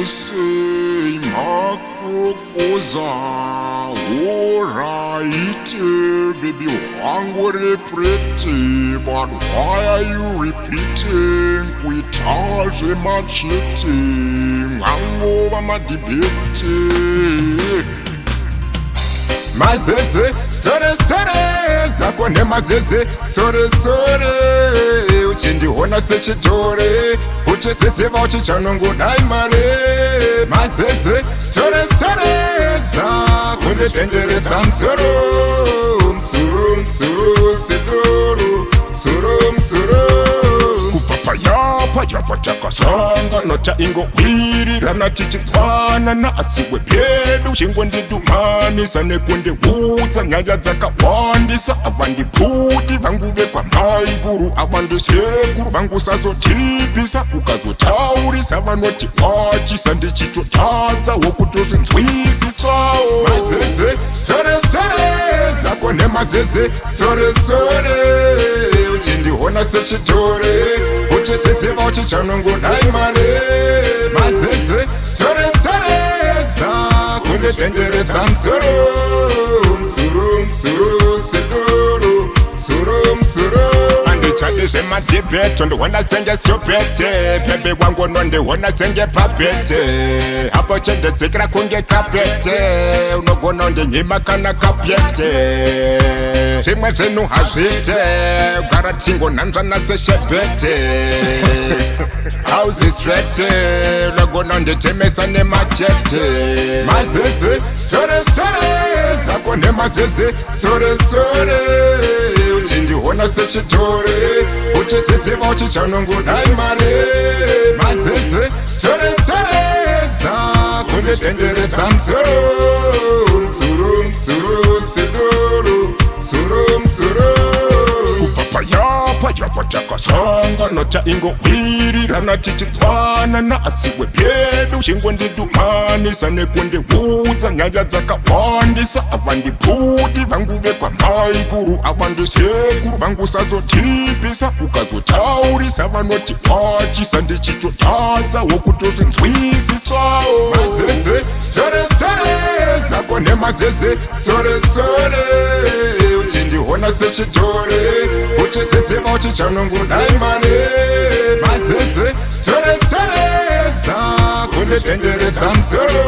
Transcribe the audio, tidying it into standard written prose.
say makokoza alright, baby wangore pretty, but why are you repeating? Kuitaje machete, ngangova madibete. Mazeze, sore, zako ne mazeze, sore, uchindiona sechitore, uchisisiva uchichanongo daimare. Mazeze, sore, zako nditenderedza msoro, msuru, sidoro, msuru. Kupapayapa takasanga nota ingo wirirana tichitsvanana asiwe pyedu chingondidhumanisa nekundihudza nyaya dzakawandisa. Avandiputi vangu vekwamai guru, avandisekuru vangu sazotipisa. Ukazotaurisa vanoti wachisa, ndichitotadza wokutozinzwisisawo. Mazeze, sore, zako ne mazeze, sore, uchindiona sechitore, uchisisiva uchichanongo daimare. Mazeze, sore, zako nditenderedza msoro, msuru, sidoro, msuru. Andichati zvemadhibheto ndiwona senge stupete, bebe wangu nondiwona senge papete. Apo chendedzekera kunge kapete, unogona undinyima kana kapyete. Zvimwe zvinhu hazvite, ugara tingonhanzvana seshebhete. Houses straight, unogona unditemesa nemachete. Mazeze, sore, zako ne mazeze, sore, uchindiona sechitore, uchisisiva uchichanongo daimare. Mazeze, sore, zako nditenderedza msoro, msuru, sidoro, msuru. Kupapayapa takasanga nota ingo wirirana tichitsvanana asiwe pyedu chingondidhumanisa nekundihudza nyaya dzakawandisa. Avandiputi vangu vekwamai guru, avandisekuru vangu sazotipisa. Ukazotaurisa vanoti wachisa, ndichitotadza wokutozinzwisisawo. Mazeze, sore, zako ne mazeze, sore, uchindiona sechitore, uchisisiva uchichanongo daimare. Mazeze, sore, zako nditenderedza msoro,